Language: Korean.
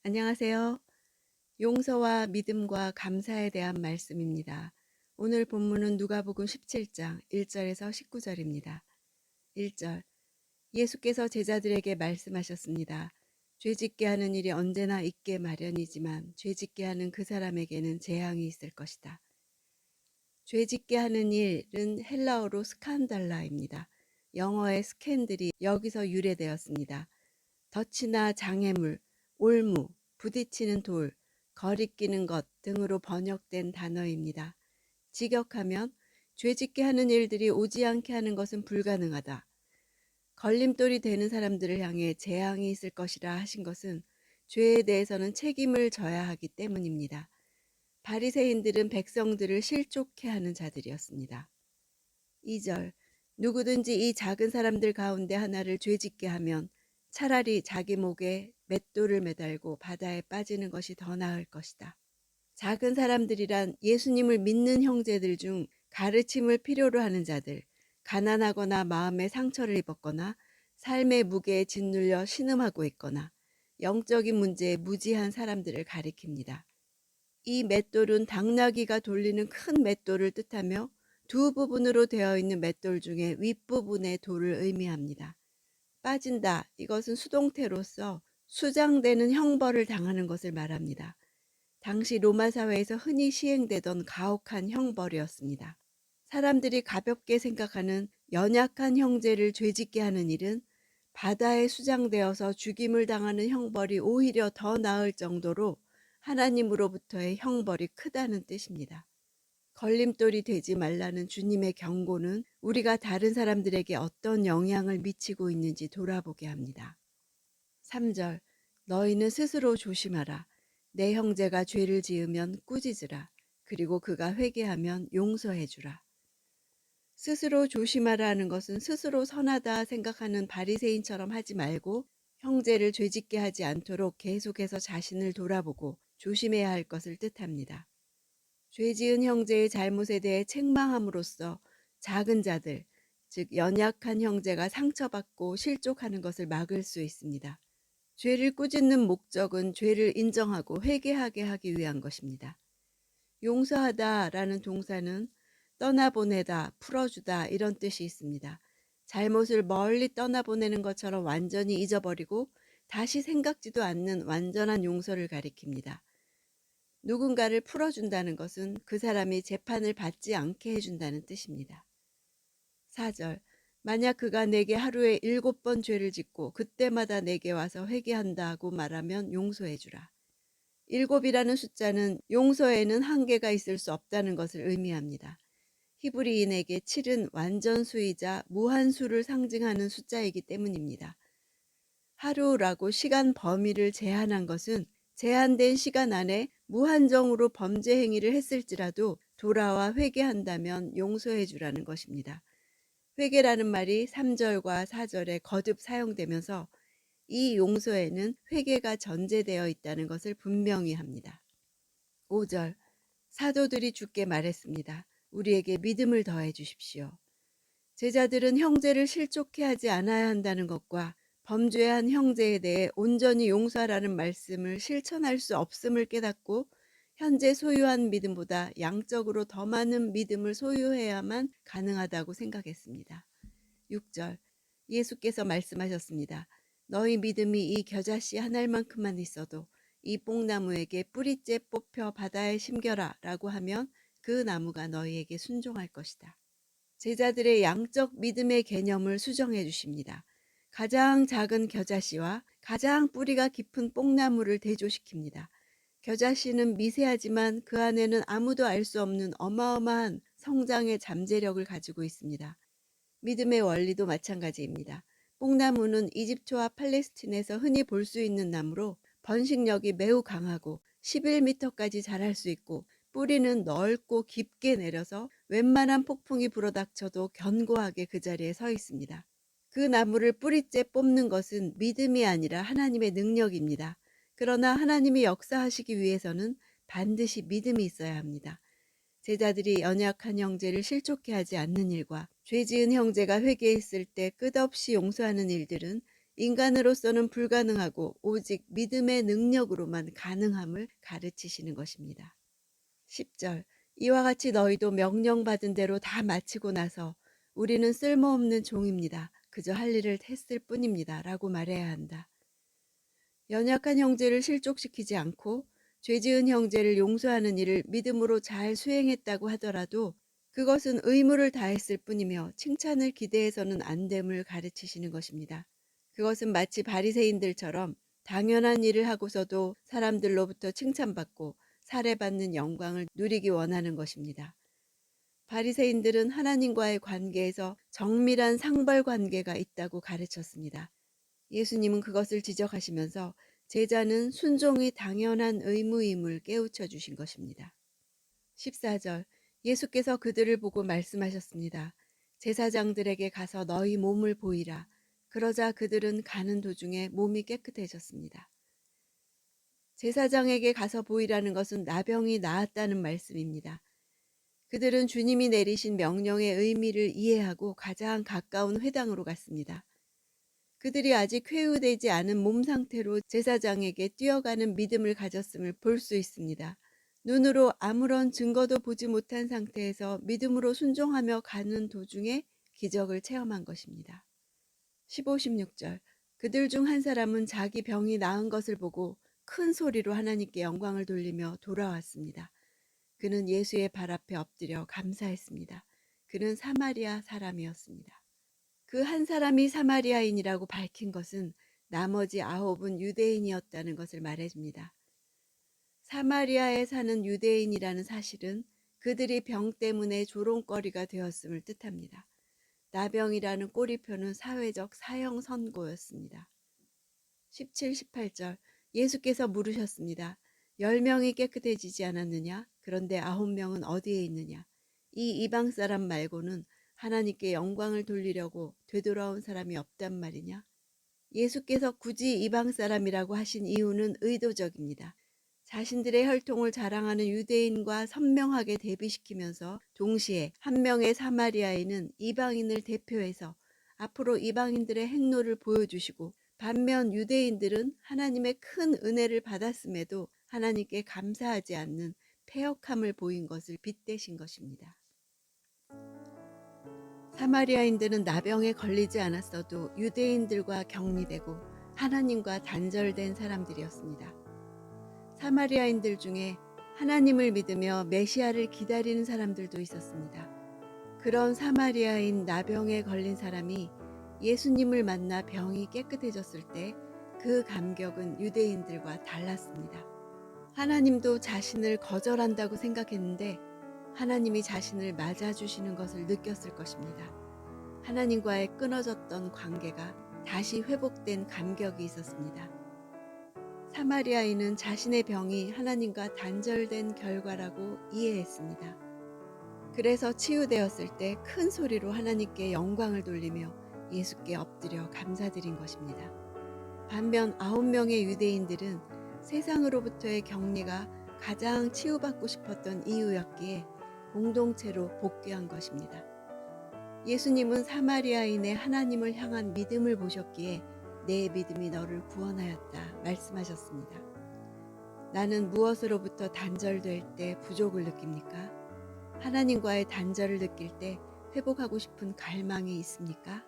안녕하세요. 용서와 믿음과 감사에 대한 말씀입니다. 오늘 본문은 누가복음 17장 1절에서 19절입니다. 1절. 예수께서 제자들에게 말씀하셨습니다. 죄짓게 하는 일이 언제나 있게 마련이지만 죄짓게 하는 그 사람에게는 재앙이 있을 것이다. 죄짓게 하는 일은 헬라어로 스칸달라입니다. 영어의 스캔들이 여기서 유래되었습니다. 덫이나 장애물, 올무, 부딪히는 돌, 거리끼는 것 등으로 번역된 단어입니다. 직역하면 죄짓게 하는 일들이 오지 않게 하는 것은 불가능하다. 걸림돌이 되는 사람들을 향해 재앙이 있을 것이라 하신 것은 죄에 대해서는 책임을 져야 하기 때문입니다. 바리새인들은 백성들을 실족해 하는 자들이었습니다. 2절. 누구든지 이 작은 사람들 가운데 하나를 죄짓게 하면 차라리 자기 목에 맷돌을 매달고 바다에 빠지는 것이 더 나을 것이다. 작은 사람들이란 예수님을 믿는 형제들 중 가르침을 필요로 하는 자들, 가난하거나 마음에 상처를 입었거나 삶의 무게에 짓눌려 신음하고 있거나 영적인 문제에 무지한 사람들을 가리킵니다. 이 맷돌은 당나귀가 돌리는 큰 맷돌을 뜻하며 두 부분으로 되어 있는 맷돌 중에 윗부분의 돌을 의미합니다. 빠진다, 이것은 수동태로서 수장되는 형벌을 당하는 것을 말합니다. 당시 로마 사회에서 흔히 시행되던 가혹한 형벌이었습니다. 사람들이 가볍게 생각하는 연약한 형제를 죄짓게 하는 일은 바다에 수장되어서 죽임을 당하는 형벌이 오히려 더 나을 정도로 하나님으로부터의 형벌이 크다는 뜻입니다. 걸림돌이 되지 말라는 주님의 경고는 우리가 다른 사람들에게 어떤 영향을 미치고 있는지 돌아보게 합니다. 3절. 너희는 스스로 조심하라. 내 형제가 죄를 지으면 꾸짖으라. 그리고 그가 회개하면 용서해주라. 스스로 조심하라 하는 것은 스스로 선하다 생각하는 바리새인처럼 하지 말고 형제를 죄짓게 하지 않도록 계속해서 자신을 돌아보고 조심해야 할 것을 뜻합니다. 죄지은 형제의 잘못에 대해 책망함으로써 작은 자들, 즉 연약한 형제가 상처받고 실족하는 것을 막을 수 있습니다. 죄를 꾸짖는 목적은 죄를 인정하고 회개하게 하기 위한 것입니다. 용서하다라는 동사는 떠나보내다, 풀어주다 이런 뜻이 있습니다. 잘못을 멀리 떠나보내는 것처럼 완전히 잊어버리고 다시 생각지도 않는 완전한 용서를 가리킵니다. 누군가를 풀어준다는 것은 그 사람이 재판을 받지 않게 해준다는 뜻입니다. 4절. 만약 그가 내게 하루에 7번 죄를 짓고 그때마다 내게 와서 회개한다고 말하면 용서해주라. 7이라는 숫자는 용서에는 한계가 있을 수 없다는 것을 의미합니다. 히브리인에게 7은 완전수이자 무한수를 상징하는 숫자이기 때문입니다. 하루라고 시간 범위를 제한한 것은 제한된 시간 안에 무한정으로 범죄 행위를 했을지라도 돌아와 회개한다면 용서해 주라는 것입니다. 회개라는 말이 3절과 4절에 거듭 사용되면서 이 용서에는 회개가 전제되어 있다는 것을 분명히 합니다. 5절. 사도들이 주께 말했습니다. 우리에게 믿음을 더해 주십시오. 제자들은 형제를 실족해 하지 않아야 한다는 것과 범죄한 형제에 대해 온전히 용서하라는 말씀을 실천할 수 없음을 깨닫고 현재 소유한 믿음보다 양적으로 더 많은 믿음을 소유해야만 가능하다고 생각했습니다. 6절. 예수께서 말씀하셨습니다. 너희 믿음이 이 겨자씨 한 알만큼만 있어도 이 뽕나무에게 뿌리째 뽑혀 바다에 심겨라 라고 하면 그 나무가 너희에게 순종할 것이다. 제자들의 양적 믿음의 개념을 수정해 주십니다. 가장 작은 겨자씨와 가장 뿌리가 깊은 뽕나무를 대조시킵니다. 겨자씨는 미세하지만 그 안에는 아무도 알 수 없는 어마어마한 성장의 잠재력을 가지고 있습니다. 믿음의 원리도 마찬가지입니다. 뽕나무는 이집트와 팔레스틴에서 흔히 볼 수 있는 나무로 번식력이 매우 강하고 11m까지 자랄 수 있고 뿌리는 넓고 깊게 내려서 웬만한 폭풍이 불어닥쳐도 견고하게 그 자리에 서 있습니다. 그 나무를 뿌리째 뽑는 것은 믿음이 아니라 하나님의 능력입니다. 그러나 하나님이 역사하시기 위해서는 반드시 믿음이 있어야 합니다. 제자들이 연약한 형제를 실족해 하지 않는 일과 죄 지은 형제가 회개했을 때 끝없이 용서하는 일들은 인간으로서는 불가능하고 오직 믿음의 능력으로만 가능함을 가르치시는 것입니다. 10절 이와 같이 너희도 명령받은 대로 다 마치고 나서 우리는 쓸모없는 종입니다. 그저 할 일을 했을 뿐입니다. 라고 말해야 한다. 연약한 형제를 실족시키지 않고 죄 지은 형제를 용서하는 일을 믿음으로 잘 수행했다고 하더라도 그것은 의무를 다했을 뿐이며 칭찬을 기대해서는 안 됨을 가르치시는 것입니다. 그것은 마치 바리새인들처럼 당연한 일을 하고서도 사람들로부터 칭찬받고 살해받는 영광을 누리기 원하는 것입니다. 바리새인들은 하나님과의 관계에서 정밀한 상벌 관계가 있다고 가르쳤습니다. 예수님은 그것을 지적하시면서 제자는 순종이 당연한 의무임을 깨우쳐 주신 것입니다. 14절 예수께서 그들을 보고 말씀하셨습니다. 제사장들에게 가서 너희 몸을 보이라. 그러자 그들은 가는 도중에 몸이 깨끗해졌습니다. 제사장에게 가서 보이라는 것은 나병이 나았다는 말씀입니다. 그들은 주님이 내리신 명령의 의미를 이해하고 가장 가까운 회당으로 갔습니다. 그들이 아직 쾌유되지 않은 몸 상태로 제사장에게 뛰어가는 믿음을 가졌음을 볼 수 있습니다. 눈으로 아무런 증거도 보지 못한 상태에서 믿음으로 순종하며 가는 도중에 기적을 체험한 것입니다. 15, 16절 그들 중 한 사람은 자기 병이 나은 것을 보고 큰 소리로 하나님께 영광을 돌리며 돌아왔습니다. 그는 예수의 발 앞에 엎드려 감사했습니다. 그는 사마리아 사람이었습니다. 그 한 사람이 사마리아인이라고 밝힌 것은 나머지 9은 유대인이었다는 것을 말해줍니다. 사마리아에 사는 유대인이라는 사실은 그들이 병 때문에 조롱거리가 되었음을 뜻합니다. 나병이라는 꼬리표는 사회적 사형 선고였습니다. 17, 18절 예수께서 물으셨습니다. 10명이 깨끗해지지 않았느냐? 그런데 9명은 어디에 있느냐? 이 이방 사람 말고는 하나님께 영광을 돌리려고 되돌아온 사람이 없단 말이냐? 예수께서 굳이 이방 사람이라고 하신 이유는 의도적입니다. 자신들의 혈통을 자랑하는 유대인과 선명하게 대비시키면서 동시에 한 명의 사마리아인은 이방인을 대표해서 앞으로 이방인들의 행로를 보여주시고 반면 유대인들은 하나님의 큰 은혜를 받았음에도 하나님께 감사하지 않는 패역함을 보인 것을 빗대신 것입니다. 사마리아인들은 나병에 걸리지 않았어도 유대인들과 격리되고 하나님과 단절된 사람들이었습니다. 사마리아인들 중에 하나님을 믿으며 메시아를 기다리는 사람들도 있었습니다. 그런 사마리아인 나병에 걸린 사람이 예수님을 만나 병이 깨끗해졌을 때 그 감격은 유대인들과 달랐습니다. 하나님도 자신을 거절한다고 생각했는데 하나님이 자신을 맞아주시는 것을 느꼈을 것입니다. 하나님과의 끊어졌던 관계가 다시 회복된 감격이 있었습니다. 사마리아인은 자신의 병이 하나님과 단절된 결과라고 이해했습니다. 그래서 치유되었을 때 큰 소리로 하나님께 영광을 돌리며 예수께 엎드려 감사드린 것입니다. 반면 9명의 유대인들은 세상으로부터의 격리가 가장 치유받고 싶었던 이유였기에 공동체로 복귀한 것입니다. 예수님은 사마리아인의 하나님을 향한 믿음을 보셨기에 내 믿음이 너를 구원하였다 말씀하셨습니다. 나는 무엇으로부터 단절될 때 부족을 느낍니까? 하나님과의 단절을 느낄 때 회복하고 싶은 갈망이 있습니까?